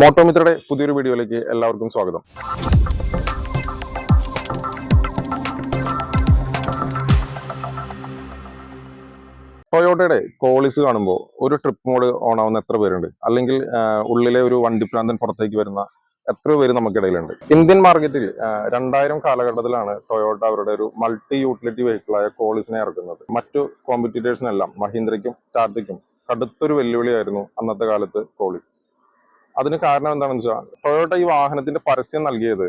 മോട്ടോമിത്രയുടെ പുതിയൊരു വീഡിയോയിലേക്ക് എല്ലാവർക്കും സ്വാഗതം. ടൊയോട്ടയുടെ കോളിസ് കാണുമ്പോൾ ഒരു ട്രിപ്പ് മോഡ് ഓൺ ആവുന്ന എത്ര പേരുണ്ട്? അല്ലെങ്കിൽ ഉള്ളിലെ ഒരു വണ്ടിപ്രാന്തൻ പുറത്തേക്ക് വരുന്ന എത്ര പേര് നമുക്കിടയിലുണ്ട്? ഇന്ത്യൻ മാർക്കറ്റിൽ 2000 കാലഘട്ടത്തിലാണ് ടൊയോട്ട അവരുടെ ഒരു മൾട്ടി യൂട്ടിലിറ്റി വെഹിക്കിളായ കോളിസിനെ ഇറക്കുന്നത്. മറ്റു കോമ്പറ്റീറ്റേഴ്സിനെല്ലാം മഹീന്ദ്രയ്ക്കും ടാറ്റയ്ക്കും കടുത്തൊരു വെല്ലുവിളിയായിരുന്നു അന്നത്തെ കാലത്ത് കോളിസ്. അതിന് കാരണം എന്താണെന്ന് വെച്ചാൽ ടൊയോട്ട ഈ വാഹനത്തിന്റെ പരസ്യം നൽകിയത്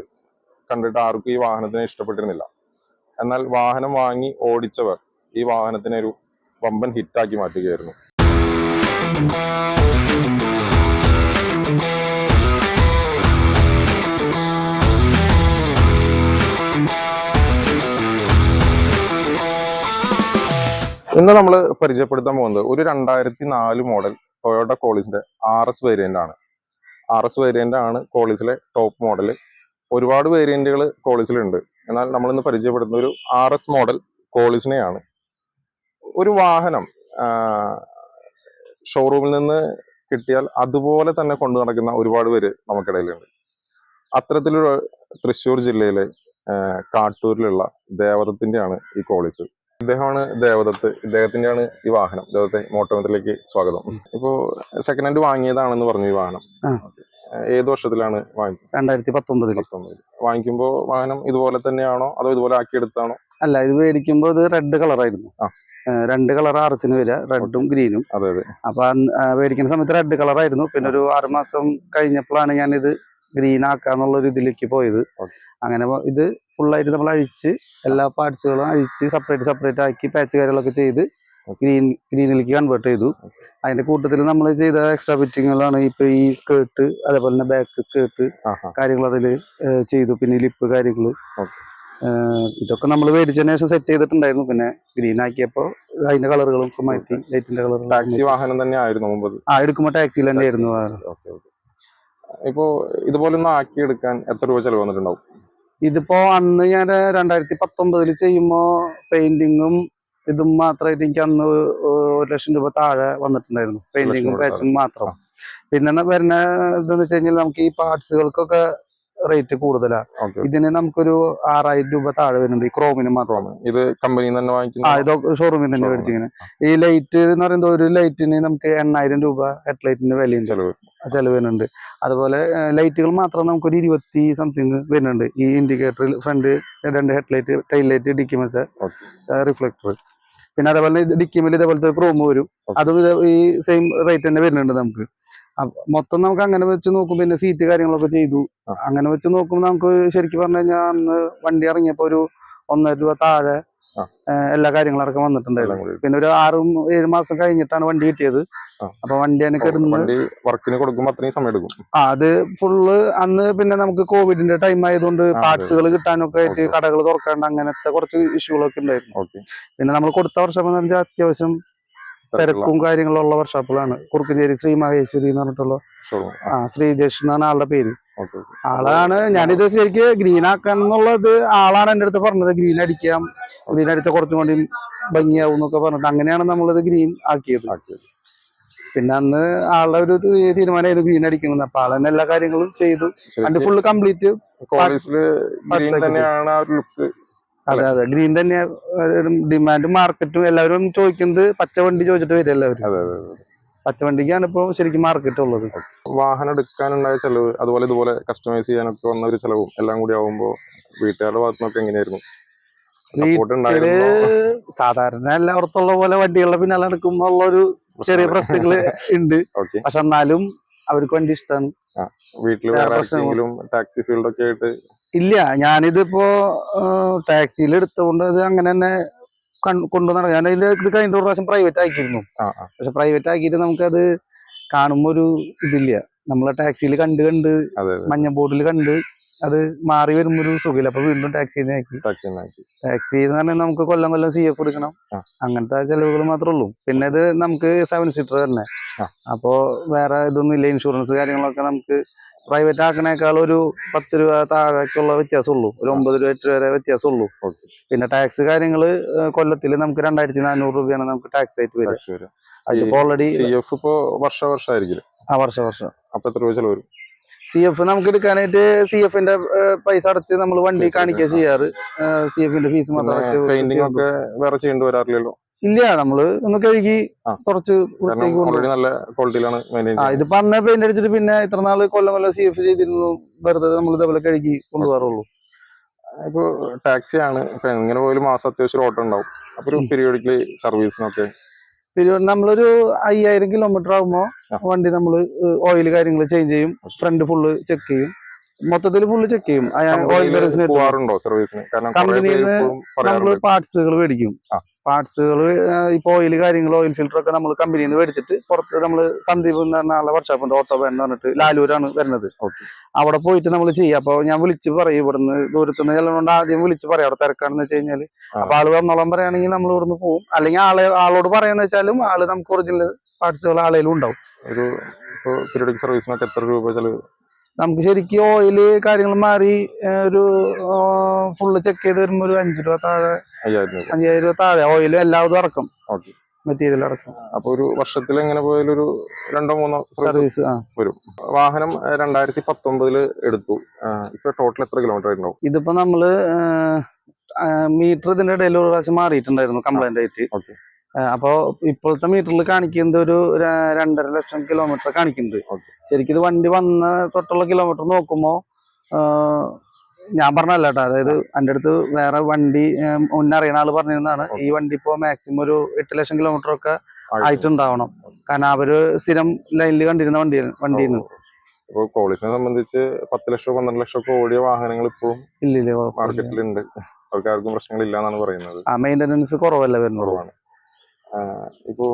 കണ്ടിട്ട് ആർക്കും ഈ വാഹനത്തിനെ ഇഷ്ടപ്പെട്ടിരുന്നില്ല. എന്നാൽ വാഹനം വാങ്ങി ഓടിച്ചവർ ഈ വാഹനത്തിനെ ഒരു വമ്പൻ ഹിറ്റാക്കി മാറ്റുകയായിരുന്നു. ഇന്ന് നമ്മൾ പരിചയപ്പെടുത്താൻ പോകുന്നത് ഒരു 2004 മോഡൽ ടൊയോട്ട കോളിസിന്റെ RS വേരിയന്റ് ആണ്. RS വേരിയന്റ് ആണ് കോളിസിലെ ടോപ്പ് മോഡൽ. ഒരുപാട് വേരിയന്റുകൾ കോളിസിലുണ്ട്. എന്നാൽ നമ്മൾ ഇന്ന് പരിചയപ്പെടുത്തുന്ന ഒരു RS മോഡൽ കോളിസിനെയാണ്. ഒരു വാഹനം ഷോറൂമിൽ നിന്ന് കിട്ടിയാൽ അതുപോലെ തന്നെ കൊണ്ടു നടക്കുന്ന ഒരുപാട് പേര് നമുക്കിടയിലുണ്ട്. അത്തരത്തിലൊരു തൃശ്ശൂർ ജില്ലയിലെ കാട്ടൂരിലുള്ള ദേവദത്തിന്റെയാണ് ഈ കോളിസ്. ഇദ്ദേഹമാണ് ദേവദത്ത്. ഇദ്ദേഹത്തിന്റെയാണ് ഈ വാഹനം. ദേവത്തെ മോട്ടോമിത്രയിലേക്ക് സ്വാഗതം. ഇപ്പോ സെക്കൻഡ് ഹാൻഡ് വാങ്ങിയതാണെന്ന് പറഞ്ഞു ഈ വാഹനം. ഏത് വർഷത്തിലാണ് വാങ്ങിച്ചത്? 2019. വാങ്ങിക്കുമ്പോ വാഹനം ഇതുപോലെ തന്നെയാണോ അതോ ഇതുപോലെ ആക്കിയെടുത്താണോ? അല്ല, ഇത് മേടിക്കുമ്പോ ഇത് റെഡ് കളറായിരുന്നു. രണ്ട് കളർ RSന് വരിക, റെഡും ഗ്രീനും. അതെ അതെ. അപ്പൊ മേടിക്കുന്ന സമയത്ത് റെഡ് കളറായിരുന്നു. പിന്നെ ഒരു 6 മാസം കഴിഞ്ഞപ്പോഴാണ് ഞാൻ ഇത് ഗ്രീൻ ആക്കാന്നുള്ള ഒരു ഇതിലേക്ക് പോയത്. അങ്ങനെ ഇത് ഫുള്ളായിട്ട് നമ്മൾ അഴിച്ച് എല്ലാ പാർട്സുകളും അഴിച്ച് സെപ്പറേറ്റ് ആക്കി പാച്ച് കാര്യങ്ങളൊക്കെ ചെയ്ത് ഗ്രീനിലേക്ക് കൺവേർട്ട് ചെയ്തു. അതിന്റെ കൂട്ടത്തിൽ നമ്മൾ ചെയ്ത എക്സ്ട്രാ ഫിറ്റിങ്ങുകളാണ് ഇപ്പൊ ഈ സ്കേർട്ട്, അതേപോലെ തന്നെ ബാക്ക് സ്കേർട്ട് കാര്യങ്ങൾ അതിൽ ചെയ്തു. പിന്നെ ലിപ്പ് കാര്യങ്ങള് ഇതൊക്കെ നമ്മൾ മേടിച്ചതിന് ശേഷം സെറ്റ് ചെയ്തിട്ടുണ്ടായിരുന്നു. പിന്നെ ഗ്രീൻ ആക്കിയപ്പോ അതിന്റെ കളറുകളും മാറ്റി, ലൈറ്റിന്റെ കളർ. ടാക്സി വാഹനം തന്നെ ആയിരുന്നു മുമ്പ്? എടുക്കുമ്പോ ടാക്സിയിൽ തന്നെ ആയിരുന്നു. ഇപ്പോ ഇതുപോലെ ഒന്ന് ആക്കിയെടുക്കാൻ എത്ര രൂപ ചെലവ് വന്നിട്ടുണ്ടാവും? ഇതിപ്പോ അന്ന് ഞാൻ 2019 ചെയ്യുമ്പോ പെയിന്റിങ്ങും ഇതും മാത്രമായിട്ട് എനിക്ക് അന്ന് 1,00,000 രൂപ താഴെ വന്നിട്ടുണ്ടായിരുന്നു, പെയിന്റിങ്ങും പാച്ചും മാത്രം. പിന്നെ വരുന്ന ഇതെന്ന് വെച്ച് കഴിഞ്ഞാൽ നമുക്ക് ഈ പാർട്സുകൾക്കൊക്കെ റേറ്റ് കൂടുതലാണ്. ഇതിന് നമുക്കൊരു 6,000 രൂപ താഴെ വരുന്നുണ്ട് ഈ ക്രോമിന് മാത്രം. ഇത് കമ്പനിയിൽ തന്നെ വാങ്ങിക്കുന്നു? ഇതൊക്കെ ഷോറൂമിൽ തന്നെ മേടിച്ചിങ്ങനെ. ഈ ലൈറ്റ് എന്ന് പറയുന്നത് ഒരു ലൈറ്റിന് നമുക്ക് 8,000 രൂപ ഹെഡ് ലൈറ്റിന് വിലയും ചെലവ് വരുന്നുണ്ട്. അതുപോലെ ലൈറ്റുകൾ മാത്രം നമുക്കൊരു 20 സംതിങ് വരുന്നുണ്ട്. ഈ indicator, front 2 headlight, taillight, ഡിക്കിമത്തെ റിഫ്ലക്ടർ. പിന്നെ അതേപോലെ ഡിക്കിമിൽ ഇതേപോലത്തെ ക്രോം വരും. അതും ഈ സെയിം റേറ്റ് തന്നെ വരുന്നുണ്ട് നമുക്ക്. മൊത്തം നമുക്ക് അങ്ങനെ വെച്ച് നോക്കും. പിന്നെ സീറ്റ് കാര്യങ്ങളൊക്കെ ചെയ്തു. അങ്ങനെ വെച്ച് നോക്കുമ്പോൾ നമുക്ക് ശരിക്കും പറഞ്ഞു കഴിഞ്ഞാൽ അന്ന് വണ്ടി ഇറങ്ങിയപ്പോ ഒരു 1,50,000 രൂപ താഴെ എല്ലാ കാര്യങ്ങളൊക്കെ വന്നിട്ടുണ്ടായിരുന്നു. പിന്നെ ഒരു 6-7 മാസം കഴിഞ്ഞിട്ടാണ് വണ്ടി കിട്ടിയത്. അപ്പൊ വണ്ടി വർക്കിന് കൊടുക്കുമ്പോൾ അത്രയും സമയം എടുക്കും. അത് ഫുള്ള് അന്ന് പിന്നെ നമുക്ക് കോവിഡിന്റെ ടൈം ആയതുകൊണ്ട് പാർട്സുകൾ കിട്ടാനൊക്കെ ആയിട്ട് കടകൾ തുറക്കാണ്ട് അങ്ങനത്തെ കുറച്ച് ഇഷ്യൂകളൊക്കെ ഉണ്ടായിരുന്നു. പിന്നെ നമ്മൾ കൊടുത്ത വർഷം എന്ന് പറഞ്ഞാൽ അത്യാവശ്യം തിരക്കും കാര്യങ്ങളും ഉള്ള വർഷാപ്പുകളാണ്. കുറുക്കഞ്ചേരി ശ്രീ മഹേശ്വരി എന്ന് പറഞ്ഞിട്ടുള്ള ശ്രീജേഷ് എന്നാണ് ആളുടെ പേര്. ആളാണ് ഞാനിത് ശരിക്ക് ഗ്രീൻ ആക്കാൻ എന്നുള്ളത് ആളാണ് എൻ്റെ അടുത്ത് പറഞ്ഞത്. ഗ്രീൻ അടിക്കാം, ഗ്രീൻ അടിച്ച കുറച്ചും കൂടി ഭംഗിയാവും എന്നൊക്കെ പറഞ്ഞിട്ട് അങ്ങനെയാണ് നമ്മളിത് ഗ്രീൻ ആക്കിയത്. പിന്നെ അന്ന് ആളുടെ ഒരു തീരുമാനമായിരുന്നു ഗ്രീൻ അടിക്കുന്നത്. അപ്പൊ ആളെന്നെ എല്ലാ കാര്യങ്ങളും ചെയ്തു. അതിന്റെ ഫുള്ള് കംപ്ലീറ്റ്. അതെ, ഗ്രീൻ തന്നെ ഡിമാൻഡും മാർക്കറ്റും. എല്ലാവരും ചോദിക്കുന്നത് പച്ച വണ്ടി ചോദിച്ചിട്ട് വരും എല്ലാവരും. പച്ച വണ്ടിക്കാണ് ഇപ്പൊ ശരിക്കും മാർക്കറ്റ് ഉള്ളത്. വാഹനം എടുക്കാനുണ്ടായ ചെലവ്, അതുപോലെ ഇതുപോലെ കസ്റ്റമൈസ് ചെയ്യാനൊക്കെ വന്ന ഒരു ചെലവും എല്ലാം കൂടി ആവുമ്പോ വീട്ടുകാരുടെ ഭാഗത്തുനിന്നൊക്കെ എങ്ങനെയായിരുന്നു? സാധാരണ എല്ലാവർക്കുള്ള പോലെ വണ്ടികളുടെ പിന്നാലെ നടക്കുമ്പോ ഉള്ള ഒരു ചെറിയ പ്രശ്നങ്ങള് ഉണ്ട്. പക്ഷെ എന്നാലും അവർക്ക് വണ്ടി ഇഷ്ടമാണ്. വീട്ടില് ടാക്സി ഫീൽഡൊക്കെ ആയിട്ട് ഇല്ല, ഞാനിതിപ്പോ ടാക്സിയിൽ എടുത്തുകൊണ്ട് അത് അങ്ങനെ തന്നെ കൊണ്ടു നടക്കാം. ഞാൻ അതിൽ ഇത് കഴിഞ്ഞ പ്രാവശ്യം പ്രൈവറ്റ് ആക്കിയിരുന്നു. പക്ഷെ പ്രൈവറ്റ് ആക്കിയിട്ട് നമുക്കത് കാണുമ്പോ ഒരു ഇതില്ല. നമ്മളെ ടാക്സിയിൽ കണ്ട് മഞ്ഞ ബോർഡിൽ കണ്ട് അത് മാറി വരുമ്പോ ഒരു സുഖമില്ല. അപ്പൊ വീണ്ടും ടാക്സിനെ ആക്കി. ടാക്സി എന്ന് പറഞ്ഞാൽ നമുക്ക് കൊല്ലം CF എടുക്കണം. അങ്ങനത്തെ ചെലവുകൾ മാത്രമേ ഉള്ളൂ. പിന്നെ ഇത് നമുക്ക് 7 സീറ്റർ തന്നെ. അപ്പോ വേറെ ഇതൊന്നും ഇല്ല. ഇൻഷുറൻസ് കാര്യങ്ങളൊക്കെ നമുക്ക് പ്രൈവറ്റ് ആക്കണേക്കാൾ ഒരു 10 രൂപ താഴേക്കുള്ള വ്യത്യാസമുള്ളൂ. ഒരു 9 രൂപ 8 രൂപ വരെ വ്യത്യാസമുള്ളൂ. പിന്നെ ടാക്സ് കാര്യങ്ങള് കൊല്ലത്തിൽ നമുക്ക് 2,400 രൂപയാണ് നമുക്ക് ടാക്സ് ആയിട്ട് വരിക. അതിപ്പോ ഓൾറെഡി CF ഇപ്പോ വർഷമായിരിക്കും. വർഷം. അപ്പൊ എത്ര രൂപ ചെലവ് വരും? CF നമുക്ക് എടുക്കാനായിട്ട് CF-ന്റെ പൈസ അടച്ച് നമ്മൾ വണ്ടി കാണിക്കുക ചെയ്യാറ്. CF-ന്റെ ഫീസ് മാത്രം അടച്ച് പെയിന്റിംഗ് ഒക്കെ വേറെ ചെയ്യേണ്ടി വരാറില്ലല്ലോ? ഇല്ല, നമ്മള് ഒന്ന് കഴുകി കുറച്ച് നല്ല ക്വാളിറ്റിയിലാണ് ഇതിപ്പോ അന്ന് പെയിന്റ് അടിച്ചിട്ട് പിന്നെ ഇത്ര നാള് കൊല്ലം CF ചെയ്തിരുന്നു. വെറുതെ നമ്മൾ ഇതേപോലെ കഴുകി കൊണ്ടുപോകാറുള്ളൂ. ഇപ്പൊ ടാക്സി ആണ്, ഇപ്പൊ എങ്ങനെ പോയാലും മാസം അത്യാവശ്യം ഓട്ടം ഉണ്ടാവും. അപ്പൊ ഒരു പീരിയോഡിക്കലി സർവീസിനൊക്കെ നമ്മളൊരു 5000 കിലോമീറ്റർ ആകുമ്പോ വണ്ടി നമ്മള് ഓയിൽ കാര്യങ്ങൾ ചേഞ്ച് ചെയ്യും, ഫ്രണ്ട് ഫുള്ള് ചെക്ക് ചെയ്യും, മൊത്തത്തിൽ ഫുള്ള് ചെക്ക് ചെയ്യും. ഓയിൽ സർവീസിന് പോകാറുണ്ടോ സർവീസിന്? കമ്പനിയിൽ നിന്ന് നമ്മള് പാർട്സുകൾ മേടിക്കും. പാർട്സുകൾ ഇപ്പൊ ഓയിൽ കാര്യങ്ങൾ, ഓയിൽ ഫിൽറ്റർ ഒക്കെ നമ്മൾ കമ്പനിയിൽ നിന്ന് മേടിച്ചിട്ട് പുറത്ത് നമ്മള് സന്ദീപ് എന്ന് പറഞ്ഞ ആളെ വർക്ക്ഷോപ്പ് ഓട്ടോബാൻ എന്ന് പറഞ്ഞിട്ട് ലാലൂരാണ് വരുന്നത്. അവിടെ പോയിട്ട് നമ്മൾ ചെയ്യാം. അപ്പൊ ഞാൻ വിളിച്ച് പറയും, ഇവിടുന്ന് ദൂരത്തുനിന്ന് ചെല്ലുകൊണ്ട് ആദ്യം വിളിച്ച് പറയാം അവിടെ തിരക്കാണെന്ന് വെച്ച് കഴിഞ്ഞാൽ. അപ്പൊ ആള് വന്നോളം പറയുകയാണെങ്കിൽ നമ്മൾ ഇവിടുന്ന് പോകും. അല്ലെങ്കിൽ ആളോട് പറയാന്ന് വെച്ചാലും ആള് നമുക്ക് ഒറിജിനൽ പാർട്സുകൾ ആളേലും ഉണ്ടാവും. ഒരു പീരിയോഡിക് സർവീസിനൊക്കെ എത്ര രൂപ ചെലവ്? നമുക്ക് ശരിക്കും ഓയില് കാര്യങ്ങൾ മാറി ഒരു ഫുള്ള് ചെക്ക് ചെയ്ത് വരുമ്പോ ഒരു 5 രൂപ താഴെ, 5000 രൂപ താഴെ ഓയിലും എല്ലാവരും അടക്കം, മെറ്റീരിയൽ അടക്കം. അപ്പൊ ഒരു വർഷത്തിൽ എങ്ങനെ പോയാലും ഒരു 2-3 സർവീസ് വരും. വാഹനം 2019 എടുത്തു. ഇപ്പൊ ടോട്ടൽ എത്ര കിലോമീറ്റർ ആയിട്ടുണ്ടാവും? ഇതിപ്പോ നമ്മള് മീറ്റർ ഇതിന്റെ ഇടയിൽ ഒരു പ്രാവശ്യം മാറിയിട്ടുണ്ടായിരുന്നു കംപ്ലൈന്റ് ആയിട്ട്. അപ്പോ ഇപ്പോഴത്തെ മീറ്ററിൽ കാണിക്കുന്നത് ഒരു 2.5 ലക്ഷം കിലോമീറ്റർ കാണിക്കുന്നുണ്ട്. ശരിക്കും ഇത് വണ്ടി വന്ന തൊട്ടുള്ള കിലോമീറ്റർ നോക്കുമ്പോ ഞാൻ പറഞ്ഞല്ല കേട്ടോ, അതായത് എൻ്റെ അടുത്ത് വേറെ വണ്ടി മുന്നറിയുന്ന ആള് പറഞ്ഞിരുന്നതാണ് ഈ വണ്ടി ഇപ്പോ മാക്സിമം ഒരു 8 ലക്ഷം കിലോമീറ്റർ ഒക്കെ ആയിട്ടുണ്ടാവണം. കാരണം അവര് സ്ഥിരം ലൈനിൽ കണ്ടിരുന്ന വണ്ടിയാണ്. പോലീസിനെ സംബന്ധിച്ച് 10 ലക്ഷം 12 ലക്ഷം ഒക്കെ ഓടിയ വാഹനങ്ങൾ ഇപ്പോഴും ഇല്ല മാർക്കറ്റിലുണ്ട്. അവർക്ക് ആർക്കും പ്രശ്നങ്ങളില്ല എന്നാണ് പറയുന്നത്. മെയിൻ്റെനൻസ് കുറവല്ല വരുന്നത്. ഇപ്പോ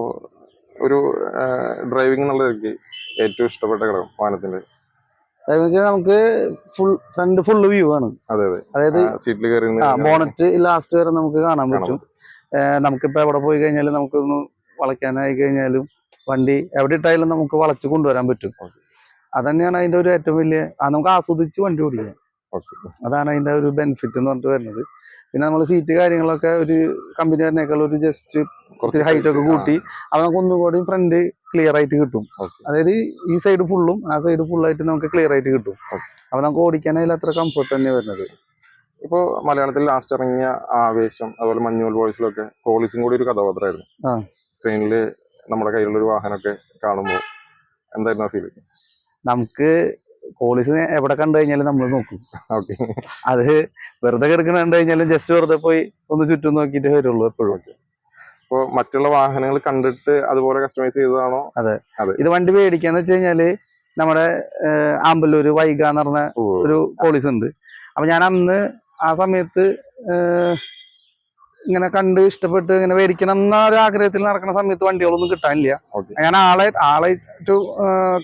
ഒരു ഡ്രൈവിംഗ് എന്നുള്ളവർക്ക് ഏറ്റവും ഇഷ്ടപ്പെട്ട ഘടകം വാഹനത്തിന്റെ നമുക്ക് ഫ്രണ്ട് ഫുള്ള് വ്യൂ ആണ്. അതായത് സീറ്റിൽ കയറി ബോണറ്റ് ലാസ്റ്റ് വരെ നമുക്ക് കാണാൻ പറ്റും. നമുക്കിപ്പോ എവിടെ പോയി കഴിഞ്ഞാലും നമുക്കൊന്ന് വളയ്ക്കാനായി കഴിഞ്ഞാലും വണ്ടി എവിടെ ഇട്ടായാലും നമുക്ക് വളച്ച് കൊണ്ടുവരാൻ പറ്റും. അതന്നെയാണ് അതിന്റെ ഒരു ഏറ്റവും വലിയ, നമുക്ക് ആസ്വദിച്ച് വണ്ടി ഓടിക്കാം. അതാണ് അതിന്റെ ഒരു ബെനിഫിറ്റ് എന്ന് പറഞ്ഞിട്ട് വരുന്നത്. പിന്നെ നമ്മൾ സീറ്റ് കാര്യങ്ങളൊക്കെ ഒരു കമ്പനി തന്നെയൊക്കെ ഒരു ജസ്റ്റ് കുറച്ച് ഹൈറ്റ് ഒക്കെ കൂട്ടി അത് നമുക്ക് ഒന്നുകൂടി ഫ്രണ്ട് ക്ലിയർ ആയിട്ട് കിട്ടും. അതായത് ഈ സൈഡ് ഫുള്ളും ആ സൈഡ് ഫുള്ളായിട്ട് നമുക്ക് ക്ലിയർ ആയിട്ട് കിട്ടും. അപ്പൊ നമുക്ക് ഓടിക്കാനായാലും അത്ര കംഫർട്ട് തന്നെയാണ് വരുന്നത്. ഇപ്പൊ മലയാളത്തിൽ ലാസ്റ്റ് ഇറങ്ങിയ ആവേശം, അതുപോലെ മഞ്ഞുമൽ ബോയ്സിലൊക്കെ പോലീസും കൂടി ഒരു കഥാപാത്രമായിരുന്നു. സ്ക്രീനിൽ നമ്മുടെ കയ്യിലുള്ള ഒരു വാഹനമൊക്കെ കാണുമ്പോൾ എന്തായിരുന്നു ആ ഫീൽ? നമുക്ക് പോലീസ് എവിടെ കണ്ടു കഴിഞ്ഞാലും നമ്മൾ നോക്കും. അത് വെറുതെ കിടക്കുന്ന കണ്ടു കഴിഞ്ഞാലും ജസ്റ്റ് വെറുതെ പോയി ഒന്ന് ചുറ്റും നോക്കിയിട്ട് വരുള്ളൂ എപ്പോഴും. ഇപ്പൊ മറ്റുള്ള വാഹനങ്ങൾ കണ്ടിട്ട് അതുപോലെ കസ്റ്റമൈസ് ചെയ്തതാണോ? അതെ. ഇത് വണ്ടി മേടിക്കാന്ന് വെച്ച് കഴിഞ്ഞാല് നമ്മുടെ ആമ്പല്ലൂര് വൈഗ എന്ന് പറഞ്ഞ ഒരു പോലീസ് ഉണ്ട്. അപ്പൊ ഞാൻ അന്ന് ആ സമയത്ത് ഇങ്ങനെ കണ്ട് ഇഷ്ടപ്പെട്ട് ഇങ്ങനെ മേടിക്കണം എന്ന ഒരു ആഗ്രഹത്തിൽ നടക്കുന്ന സമയത്ത് വണ്ടികളൊന്നും കിട്ടാനില്ല. ഞാൻ ആളെ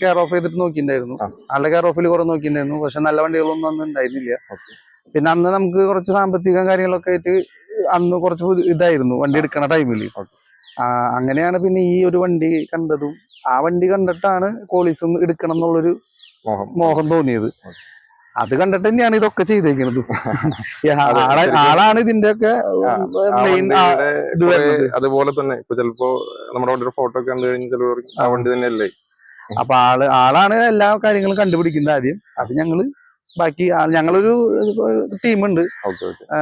കെയർ ഓഫ് ചെയ്തിട്ട് നോക്കിയിട്ടുണ്ടായിരുന്നു. ആളുടെ കെയർ ഓഫിൽ കുറെ നോക്കിയിട്ടുണ്ടായിരുന്നു. പക്ഷെ നല്ല വണ്ടികളൊന്നും അന്ന് ഉണ്ടായിരുന്നില്ല. പിന്നെ അന്ന് നമുക്ക് കുറച്ച് സാമ്പത്തിക കാര്യങ്ങളൊക്കെ ആയിട്ട് അന്ന് കുറച്ച് ഇതായിരുന്നു വണ്ടി എടുക്കണ ടൈമിൽ. അങ്ങനെയാണ് പിന്നെ ഈ ഒരു വണ്ടി കണ്ടതും ആ വണ്ടി കണ്ടിട്ടാണ് പോലീസും എടുക്കണം എന്നുള്ളൊരു മോഹം തോന്നിയത്. അത് കണ്ടിട്ട് തന്നെയാണ് ഇതൊക്കെ ചെയ്തേക്കുന്നത്. ആളാണ് ഇതിന്റെ ഒക്കെ മെയിൻ. അതുപോലെ തന്നെ ഇപ്പൊ ചിലപ്പോ നമ്മുടെ വണ്ടിയുടെ ഫോട്ടോ ഒക്കെ കണ്ടു കഴിഞ്ഞാൽ ചിലപ്പോൾ ആ വണ്ടി തന്നെയല്ലേ. അപ്പൊ ആളാണ് എല്ലാ കാര്യങ്ങളും കണ്ടുപിടിക്കുന്നത് ആദ്യം. അത് ഞങ്ങള് ബാക്കി ഞങ്ങളൊരു ടീമുണ്ട്.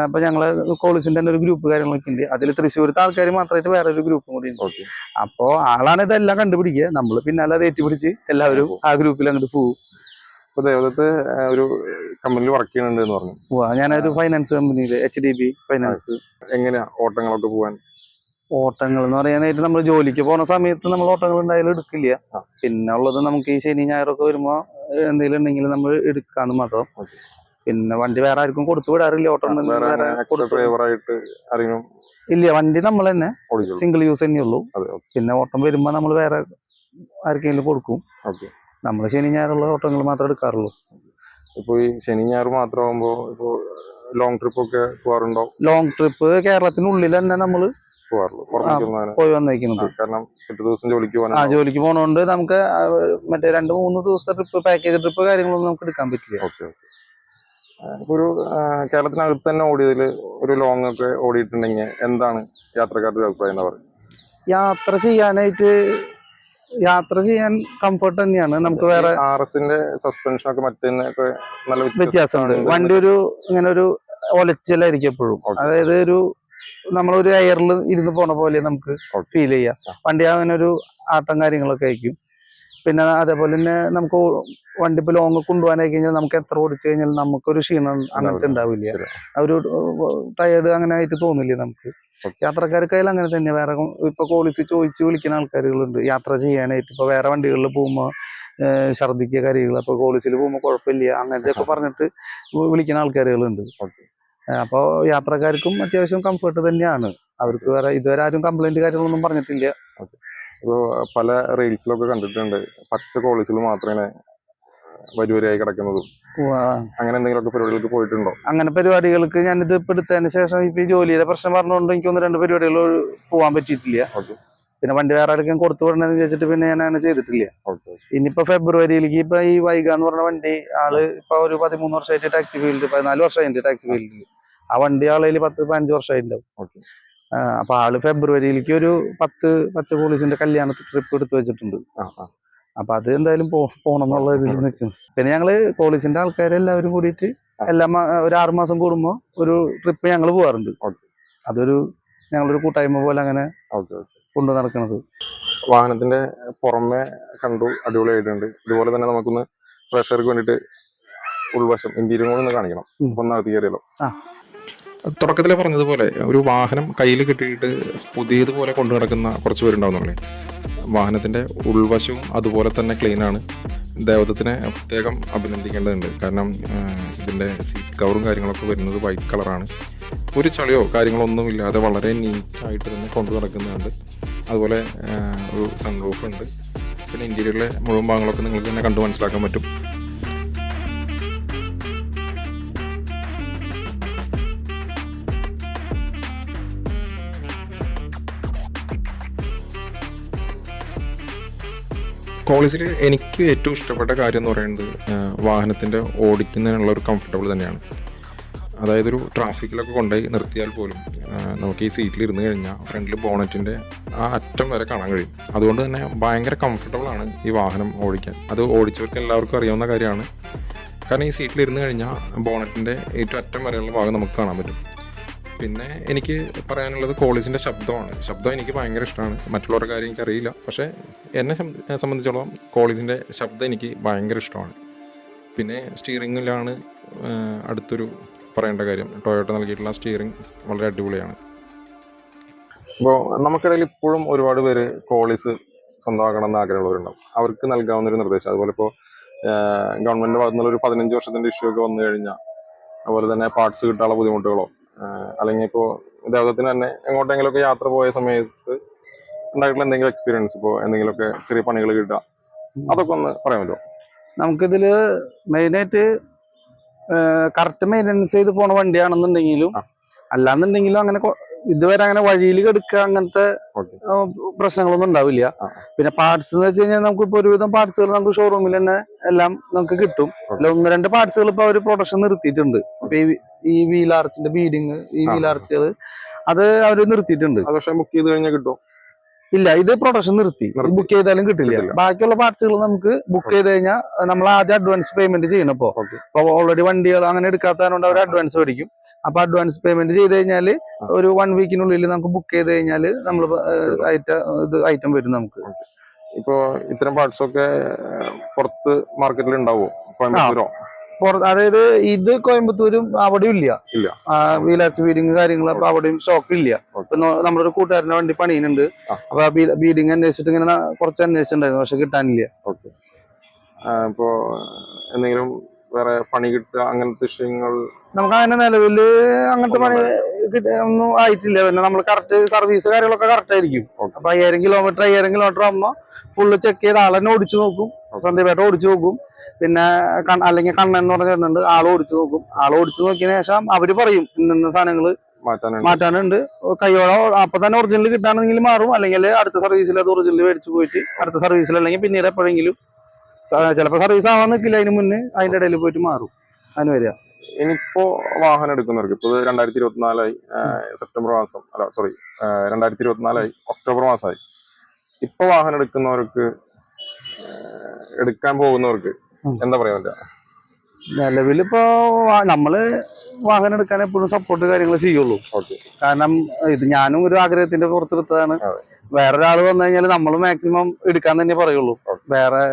അപ്പൊ ഞങ്ങള് കോളേജിന്റെ തന്നെ ഒരു ഗ്രൂപ്പ് കാര്യങ്ങളൊക്കെ ഉണ്ട്. അതിൽ തൃശ്ശൂരത്തെ ആൾക്കാർ മാത്രമായിട്ട് വേറെ ഒരു ഗ്രൂപ്പും കൂടി ഉണ്ട്. അപ്പൊ ആളാണ് ഇതെല്ലാം കണ്ടുപിടിക്കുക. നമ്മള് പിന്നെ അല്ലാതെ ഏറ്റുപിടിച്ച് എല്ലാവരും ആ ഗ്രൂപ്പിൽ അങ്ങോട്ട് പോകും. ഇപ്പൊ ദേവദത്ത് ഒരു കമ്പനിയിൽ വർക്ക് ചെയ്യുന്നുണ്ട് എന്ന് പറഞ്ഞു. ഞാനൊരു ഫൈനാൻസ് കമ്പനിയിൽ HDB ഫൈനാൻസ്. എങ്ങനെയാ ഓട്ടങ്ങളൊക്കെ പോവാൻ? ഓട്ടങ്ങൾ എന്ന് പറയാനായിട്ട് നമ്മൾ ജോലിക്ക് പോകുന്ന സമയത്ത് നമ്മൾ ഓട്ടങ്ങൾ ഉണ്ടായാലും എടുക്കില്ല. പിന്നെ ഉള്ളത് നമുക്ക് ഈ ശനി ഞായറൊക്കെ വരുമ്പോ എന്തെങ്കിലും ഉണ്ടെങ്കിൽ നമ്മൾ എടുക്കാന്ന് മാത്രം. പിന്നെ വണ്ടി വേറെ ആർക്കും കൊടുത്തു വിടാറില്ല. ഓട്ടം ഇല്ല, വണ്ടി നമ്മൾ തന്നെ സിംഗിൾ യൂസ് തന്നെ ഉള്ളൂ. പിന്നെ ഓട്ടം വരുമ്പോ നമ്മൾ വേറെ ആർക്കെങ്കിലും കൊടുക്കും. നമ്മൾ ശനി ഞായറുള്ള ഓട്ടങ്ങൾ മാത്രമേ എടുക്കാറുള്ളൂ. ഇപ്പൊ ഈ ശനി ഞായർ മാത്രമാകുമ്പോ ഇപ്പൊ ലോങ് ട്രിപ്പ് ഒക്കെ പോകാറുണ്ടോ? ലോങ് ട്രിപ്പ് കേരളത്തിനുള്ളിൽ തന്നെ നമ്മള് പോയി വന്നേക്കുന്നത്. കാരണം ജോലിക്ക് പോണോണ്ട് നമുക്ക് മറ്റേ 2-3 ദിവസത്തെ ട്രിപ്പ്, പാക്കേജ് ട്രിപ്പ് കാര്യങ്ങളൊന്നും നമുക്ക് എടുക്കാൻ പറ്റില്ല. ഇപ്പൊ ഒരു കേരളത്തിനകത്ത് തന്നെ ഓടിയതിൽ ഒരു ലോങ് ഒക്കെ ഓടിയിട്ടുണ്ടെങ്കിൽ എന്താണ് യാത്രക്കാരുടെ അഭിപ്രായം? എന്താ പറയുക? യാത്ര ചെയ്യാനായിട്ട് യാത്ര ചെയ്യാൻ കംഫർട്ട് തന്നെയാണ്. നമുക്ക് വേറെ ആർഎസിന്റെ സസ്പെൻഷൻ ഒക്കെ മറ്റേന്നൊക്കെ നല്ല വ്യത്യാസമുണ്ട്. വണ്ടി ഒരു ഇങ്ങനെ ഒരു ഒലച്ചിലായിരിക്കും എപ്പോഴും. Okay. അതായത് ഒരു നമ്മളൊരു എയറിൽ ഇരുന്ന് പോണ പോലെ നമുക്ക് ഫീൽ ചെയ്യാം. വണ്ടി അങ്ങനെ ഒരു ആട്ടം കാര്യങ്ങളൊക്കെ ആയിരിക്കും. പിന്നെ അതേപോലെ തന്നെ നമുക്ക് വണ്ടി ഇപ്പൊ ലോങ് കൊണ്ടുപോകാനായി കഴിഞ്ഞാൽ നമുക്ക് എത്ര ഓടിച്ചു കഴിഞ്ഞാൽ നമുക്കൊരു ക്ഷീണം അങ്ങനത്തെ ഉണ്ടാവില്ല. ഒരു ടയേർഡ് അങ്ങനെ ആയിട്ട് തോന്നില്ല നമുക്ക്. യാത്രക്കാർക്കായാലും അങ്ങനെ തന്നെ. വേറെ ഇപ്പൊ കോളിസ് ചോദിച്ചു വിളിക്കുന്ന ആൾക്കാരുകളുണ്ട് യാത്ര ചെയ്യാനായിട്ട്. ഇപ്പൊ വേറെ വണ്ടികളിൽ പോകുമ്പോൾ ഛർദിക്കുക കാര്യങ്ങൾ, അപ്പൊ കോളിസിൽ പോകുമ്പോൾ കുഴപ്പമില്ല അങ്ങനത്തെ ഒക്കെ പറഞ്ഞിട്ട് വിളിക്കുന്ന ആൾക്കാരുകളുണ്ട്. അപ്പോൾ യാത്രക്കാർക്കും അത്യാവശ്യം കംഫർട്ട് തന്നെയാണ്. അവർക്ക് വേറെ ഇതുവരെ ആരും കംപ്ലൈന്റ് കാര്യങ്ങളൊന്നും പറഞ്ഞിട്ടില്ല. ഇപ്പോൾ പല റീൽസിലൊക്കെ കണ്ടിട്ടുണ്ട് പച്ച കോളിസിൽ മാത്രമേ വരിവരിയായി കിടക്കുന്നതും. അങ്ങനെ എന്തെങ്കിലുമൊക്കെ പരിപാടികൾക്ക് പോയിട്ടുണ്ടോ? അങ്ങനെ പരിപാടികൾക്ക് ഞാനിത് ഇപ്പൊ എടുത്തതിന് ശേഷം ഇപ്പൊ ഈ ജോലിയുടെ പ്രശ്നം പറഞ്ഞുകൊണ്ട് എനിക്ക് 1-2 പരിപാടികൾ പോകാൻ പറ്റിയിട്ടില്ല. പിന്നെ വണ്ടി വേറെ ആർക്കും കൊടുത്തു വിടണമെന്ന് വിചാരിച്ചിട്ട് പിന്നെ ഞാൻ അങ്ങനെ ചെയ്തിട്ടില്ല. ഇനിയിപ്പോ ഫെബ്രുവരിയിലേക്ക് ഇപ്പൊ ഈ വൈഗ എന്ന് പറഞ്ഞ വണ്ടി ആള് ഇപ്പൊ ഒരു 13 വർഷമായിട്ട് ടാക്സി ഫീൽഡ്, 14 വർഷമായിട്ട് ടാക്സി ഫീൽഡിൽ. ആ വണ്ടി ആളേല് 10-15 വർഷമായിട്ടുണ്ടാവും. അപ്പൊ ആള് ഫെബ്രുവരിയിലേക്ക് ഒരു 10 പച്ച പോലീസിന്റെ കല്യാണ ട്രിപ്പ് എടുത്തു വെച്ചിട്ടുണ്ട്. അപ്പൊ അത് എന്തായാലും പോണം എന്നുള്ള ഇതിൽ നിൽക്കും. പിന്നെ ഞങ്ങള് പോലീസിന്റെ ആൾക്കാരെല്ലാവരും കൂടിയിട്ട് ഒരു 6 മാസം കൂടുമ്പോ ഒരു ട്രിപ്പ് ഞങ്ങൾ പോവാറുണ്ട്. അതൊരു ഞങ്ങളൊരു കൂട്ടായ്മ പോലെ അങ്ങനെ കൊണ്ടു നടക്കുന്നത്. വാഹനത്തിന്റെ പുറമെ കണ്ടു, അടിപൊളിയായിട്ടുണ്ട്. ഇതുപോലെ തന്നെ നമുക്കൊന്ന് പ്രേക്ഷകർക്ക് വേണ്ടിയിട്ട് ഉൾവശം ഇന്റീരിയർ കൂടെ ഒന്ന് കാണിക്കണം. ഒന്ന് നടത്തി കയറിയല്ലോ. തുടക്കത്തിൽ പറഞ്ഞതുപോലെ ഒരു വാഹനം കയ്യിൽ കിട്ടിയിട്ട് പുതിയതുപോലെ കൊണ്ടു നടക്കുന്ന കുറച്ച് പേരുണ്ടാവുന്നുള്ളേ. വാഹനത്തിൻ്റെ ഉൾവശവും അതുപോലെ തന്നെ ക്ലീനാണ്. ദേവദത്തിനെ പ്രത്യേകം അഭിനന്ദിക്കേണ്ടതുണ്ട്. കാരണം ഇതിൻ്റെ സീറ്റ് കവറും കാര്യങ്ങളൊക്കെ വരുന്നത് വൈറ്റ് കളറാണ്. ഒരു ചളിയോ കാര്യങ്ങളൊന്നും ഇല്ലാതെ വളരെ നീറ്റായിട്ട് തന്നെ കൊണ്ടു നടക്കുന്നുണ്ട്. അതുപോലെ ഒരു സൺറൂഫ് ഉണ്ട്. പിന്നെ ഇൻറ്റീരിയറിലെ മുഴുവൻ ഭാഗങ്ങളൊക്കെ നിങ്ങൾക്ക് തന്നെ കണ്ടു മനസ്സിലാക്കാൻ പറ്റും. കോളേജിൽ എനിക്ക് ഏറ്റവും ഇഷ്ടപ്പെട്ട കാര്യം എന്ന് പറയുന്നത് വാഹനത്തിൻ്റെ ഓടിക്കുന്നതിനുള്ള ഒരു കംഫർട്ടബിൾ തന്നെയാണ്. അതായത് ഒരു ട്രാഫിക്കിലൊക്കെ കൊണ്ടുപോയി നിർത്തിയാൽ പോലും നമുക്ക് ഈ സീറ്റിൽ ഇരുന്ന് കഴിഞ്ഞാൽ ഫ്രണ്ടിൽ ബോണറ്റിൻ്റെ ആ അറ്റം വരെ കാണാൻ കഴിയും. അതുകൊണ്ട് തന്നെ ഭയങ്കര കംഫർട്ടബിളാണ് ഈ വാഹനം ഓടിക്കാൻ. അത് ഓടിച്ചവർക്ക് എല്ലാവർക്കും അറിയാവുന്ന കാര്യമാണ്. കാരണം ഈ സീറ്റിൽ ഇരുന്ന് കഴിഞ്ഞാൽ ബോണറ്റിൻ്റെ ഏറ്റവും അറ്റം വരെയുള്ള ഭാഗം നമുക്ക് കാണാൻ പറ്റും. പിന്നെ എനിക്ക് പറയാനുള്ളത് കോളേജിൻ്റെ ശബ്ദമാണ്. ശബ്ദം എനിക്ക് ഭയങ്കര ഇഷ്ടമാണ്. മറ്റുള്ളവരുടെ കാര്യം എനിക്കറിയില്ല, പക്ഷേ എന്നെ സംബന്ധിച്ചോളം കോളേജിൻ്റെ ശബ്ദം എനിക്ക് ഭയങ്കര ഇഷ്ടമാണ്. പിന്നെ സ്റ്റിയറിങ്ങിലാണ് അടുത്തൊരു പറയേണ്ട കാര്യം. ടൊയോട്ട നൽകിയിട്ടുള്ള സ്റ്റിയറിംഗ് വളരെ അടിപൊളിയാണ്. ഇപ്പോൾ നമുക്കിടയിൽ ഇപ്പോഴും ഒരുപാട് പേര് കോളേജ് സ്വന്തമാക്കണം എന്ന് ആഗ്രഹമുള്ളവരുണ്ടാവും. അവർക്ക് നൽകാവുന്നൊരു നിർദ്ദേശം, അതുപോലെ ഇപ്പോൾ ഗവൺമെൻറ് ഭാഗത്തു നിന്നുള്ള ഒരു 15 വർഷത്തിൻ്റെ ഇഷ്യൂ ഒക്കെ വന്നു കഴിഞ്ഞാൽ, അതുപോലെ തന്നെ പാർട്സ് കിട്ടാനുള്ള ബുദ്ധിമുട്ടുകളോ അല്ലെങ്കിൽ ഇപ്പോൾ ദേവദത്തിന് തന്നെ എങ്ങോട്ടെങ്കിലുമൊക്കെ യാത്ര പോയ സമയത്ത് ഉണ്ടായിട്ടുള്ള എന്തെങ്കിലും എക്സ്പീരിയൻസ്, ഇപ്പോൾ എന്തെങ്കിലുമൊക്കെ ചെറിയ പണികൾ കിട്ടുക, അതൊക്കെ ഒന്ന് പറയാൻ പറ്റുമോ? നമുക്കിതില് മെയിനായിട്ട് കറക്റ്റ് മെയിൻ്റെനൻസ് ചെയ്ത് പോണ വണ്ടിയാണെന്നുണ്ടെങ്കിലും അല്ലാന്നുണ്ടെങ്കിലും അങ്ങനെ ഇതുവരെ അങ്ങനെ വഴിയിൽ കെടുക്കുക അങ്ങനത്തെ പ്രശ്നങ്ങളൊന്നും ഉണ്ടാവില്ല. പിന്നെ പാർട്സ് എന്ന് വെച്ച് കഴിഞ്ഞാൽ നമുക്കിപ്പോ ഒരുവിധം പാർട്സുകൾ നമുക്ക് ഷോറൂമിൽ തന്നെ എല്ലാം നമുക്ക് കിട്ടും. അല്ല 1-2 പാർട്സുകൾ ഇപ്പൊ അവർ പ്രൊഡക്ഷൻ നിർത്തിയിട്ടുണ്ട്. ഈ വീൽ ആർച്ചിന്റെ ബീഡിങ്, ഈ വീൽ ആർച്ചുകൾ അത് അവര് നിർത്തിയിട്ടുണ്ട്. പക്ഷേ ബുക്ക് ചെയ്ത് കഴിഞ്ഞാൽ കിട്ടും? ഇല്ല, ഇത് പ്രൊഡക്ഷൻ നിർത്തി. ബുക്ക് ചെയ്താലും കിട്ടില്ല. ബാക്കിയുള്ള പാർട്സുകൾ നമുക്ക് ബുക്ക് ചെയ്ത് കഴിഞ്ഞാൽ നമ്മൾ ആദ്യം അഡ്വാൻസ് പേയ്മെന്റ് ചെയ്യണം. ഇപ്പൊ ഓൾറെഡി വണ്ടികൾ അങ്ങനെ എടുക്കാത്തതുകൊണ്ട് അവർ അഡ്വാൻസ് മേടിക്കും. അപ്പൊ അഡ്വാൻസ് പേയ്മെന്റ് ചെയ്ത് കഴിഞ്ഞാൽ ഒരു 1 വീക്കിനുള്ളിൽ നമുക്ക് ബുക്ക് ചെയ്ത് കഴിഞ്ഞാൽ നമ്മൾ ഐറ്റം വരും നമുക്ക്. ഇപ്പൊ ഇത്തരം പാർട്സ് ഒക്കെ പുറത്ത് മാർക്കറ്റിൽ ഉണ്ടാവുമോ? കോയമ്പത്തൂരോ? അതായത് ഇത് കോയമ്പത്തൂരും അവിടെയും ഇല്ല. വീലാർച്ച് ബീഡിങ് കാര്യങ്ങൾ അപ്പൊ അവിടെയും സ്റ്റോക്ക് ഇല്ല. ഇപ്പൊ നമ്മളൊരു കൂട്ടുകാരന്റെ വണ്ടി പണിയുന്നുണ്ട്. അപ്പൊ ആ ബീഡിങ് അന്വേഷിച്ചിട്ട് ഇങ്ങനെ കുറച്ച് അന്വേഷിച്ചിട്ടുണ്ടായിരുന്നു, പക്ഷെ കിട്ടാനില്ല. ഇപ്പോ എന്തെങ്കിലും വേറെ പണി കിട്ടുക അങ്ങനത്തെ വിഷയങ്ങൾ നമുക്ക് അങ്ങനെ നിലവില് അങ്ങനത്തെ പണി ഒന്നും ആയിട്ടില്ല. പിന്നെ നമ്മൾ കറക്റ്റ് സർവീസ് കാര്യങ്ങളൊക്കെ കറക്റ്റ് ആയിരിക്കും. അപ്പൊ 5000 കിലോമീറ്റർ ആകുമ്പോ ഫുള്ള് ചെക്ക് ചെയ്ത് ആളെന്നെ ഓടിച്ചു നോക്കും. സന്ദീപേട്ട ഓടിച്ചു നോക്കും. പിന്നെ അല്ലെങ്കിൽ കണ്ണൻ എന്ന് പറഞ്ഞിട്ടുണ്ട്, ആള് ഓടിച്ചു നോക്കും. ആള് ഓടിച്ചു നോക്കിയതിനു ശേഷം അവര് പറയും ഇന്ന സാധനങ്ങൾ മാറ്റാനുണ്ട്. കൈയോടെ അപ്പൊ തന്നെ ഒറിജിനൽ കിട്ടാണെങ്കിൽ മാറും, അല്ലെങ്കിൽ അടുത്ത സർവീസിൽ അത് ഒറിജിനൽ മേടിച്ചു പോയിട്ട് അടുത്ത സർവീസിൽ അല്ലെങ്കിൽ പിന്നീട് എപ്പോഴെങ്കിലും ചിലപ്പോൾ സർവീസ് ആവാൻ നിൽക്കില്ല, അതിന് മുന്നേ അതിന്റെ ഇടയിൽ പോയിട്ട് മാറും. അതിന് വരിക. ഇനിയിപ്പോ വാഹനം എടുക്കുന്നവർക്ക് ഇപ്പൊ 2024 സെപ്റ്റംബർ മാസം 2024 ഒക്ടോബർ മാസമായി. ഇപ്പൊ വാഹനം എടുക്കുന്നവർക്ക് എടുക്കാൻ പോകുന്നവർക്ക് എന്താ പറയാൻ പറ്റുക? നിലവിലിപ്പോ നമ്മള് വാഹനം എടുക്കാൻ എപ്പോഴും സപ്പോർട്ട് കാര്യങ്ങൾ ചെയ്യുള്ളൂ. കാരണം ഇത് ഞാനും ഒരു ആഗ്രഹത്തിന്റെ പുറത്തെടുത്തതാണ്. വേറൊരാൾ വന്നു കഴിഞ്ഞാൽ നമ്മൾ മാക്സിമം എടുക്കാൻ തന്നെ പറയുള്ളൂ. വേറെ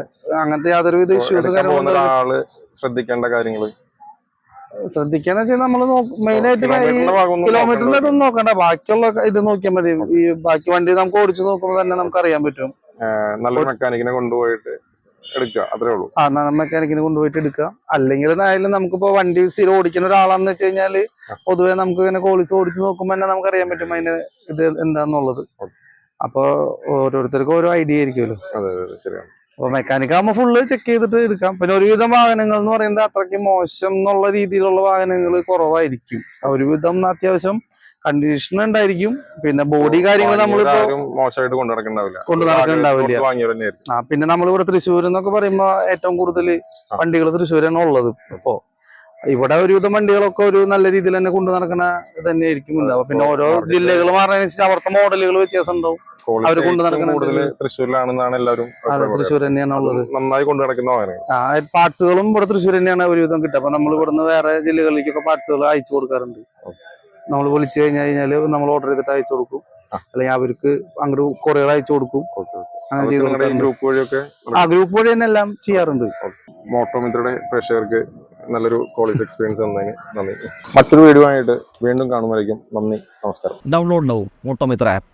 അങ്ങനത്തെ യാതൊരു വിധ ഇഷ്യൂസ് ആള് ശ്രദ്ധിക്കേണ്ട കാര്യങ്ങൾ ശ്രദ്ധിക്കാന്ന് വെച്ചാൽ നമ്മള് മെയിൻ ആയിട്ട് കിലോമീറ്ററിന്റെ ഇതൊന്നും നോക്കണ്ട, ബാക്കിയുള്ള ഇത് നോക്കിയാൽ മതി. ഈ ബാക്കി വണ്ടി നമുക്ക് ഓടിച്ചു നോക്കുമ്പോൾ തന്നെ നമുക്ക് അറിയാൻ പറ്റും. നല്ലൊരു മെക്കാനിക്കിനെ കൊണ്ടുപോയിട്ട് എടുക്കുക, അത്രേ ഉള്ളൂ. മെക്കാനിക്കിനെ കൊണ്ടുപോയിട്ട് എടുക്കുക. അല്ലെങ്കിൽ നമുക്കിപ്പോ വണ്ടി സ്ഥിരം ഓടിക്കുന്ന ഒരാളാന്ന് വെച്ച് കഴിഞ്ഞാല് പൊതുവെ നമുക്ക് ഇങ്ങനെ കോളിസ് ഓടിച്ചു നോക്കുമ്പോൾ തന്നെ നമുക്ക് അറിയാൻ പറ്റും അതിന് ഇത് എന്താന്നുള്ളത്. അപ്പൊ ഓരോരുത്തർക്കും ഓരോ ഐഡിയ ആയിരിക്കുമല്ലോ. ശരിയാണ്. അപ്പൊ മെക്കാനിക് ആകുമ്പോൾ ഫുള്ള് ചെക്ക് ചെയ്തിട്ട് എടുക്കാം. പിന്നെ ഒരുവിധം വാഹനങ്ങൾ എന്ന് പറയുന്നത് അത്രയ്ക്ക് മോശം എന്നുള്ള രീതിയിലുള്ള വാഹനങ്ങൾ കുറവായിരിക്കും. ഒരുവിധം അത്യാവശ്യം കണ്ടീഷൻ ഉണ്ടായിരിക്കും. പിന്നെ ബോഡി കാര്യങ്ങൾ നമ്മളിപ്പോ മോശമായിട്ട് കൊണ്ടു നടക്കണ്ടാവില്ല. പിന്നെ നമ്മളിവിടെ തൃശ്ശൂർ എന്നൊക്കെ പറയുമ്പോ ഏറ്റവും കൂടുതൽ വണ്ടികൾ തൃശ്ശൂരാണ് ഉള്ളത്. അപ്പോ ഇവിടെ ഒരുവിധം വണ്ടികളൊക്കെ ഒരു നല്ല രീതിയിൽ തന്നെ കൊണ്ടു നടക്കുന്ന തന്നെയായിരിക്കും ഉണ്ടാവുക. പിന്നെ ഓരോ ജില്ലകൾ മാറുന്നതിനനുസരിച്ച് അവിടുത്തെ മോഡലുകൾ വ്യത്യാസം ഉണ്ടാവും. അവർ കൊണ്ടു നടക്കുന്ന തൃശ്ശൂരിലാണെന്നാണ് എല്ലാവരും. തൃശ്ശൂർ തന്നെയാണ് ഉള്ളത്. നന്നായി കൊണ്ടു നടക്കുന്ന പാർട്സുകളും ഇവിടെ തൃശ്ശൂർ തന്നെയാണ് ഒരുവിധം കിട്ടുക. അപ്പൊ നമ്മൾ ഇവിടുന്ന് വേറെ ജില്ലകളിലേക്കൊക്കെ പാർട്സുകൾ അയച്ചു കൊടുക്കാറുണ്ട്. നമ്മൾ വിളിച്ചു കഴിഞ്ഞാല് നമ്മൾ ഓർഡർ ചെയ്തിട്ട് അയച്ചു കൊടുക്കും. അല്ലെങ്കിൽ അവർക്ക് അങ്ങോട്ട് കൊറിയർ അയച്ചു കൊടുക്കും. ഗ്രൂപ്പ് വഴി തന്നെ എല്ലാം ചെയ്യാറുണ്ട്. മോട്ടോമിത്രയുടെ പ്രേക്ഷകർക്ക് നല്ലൊരു കോളേജ് എക്സ്പീരിയൻസ് തന്നതിന് നന്ദി. മറ്റൊരു വീഡിയോ ആയിട്ട് വീണ്ടും കാണുമായിരിക്കും. നന്ദി, നമസ്കാരം. Download now Motometra app.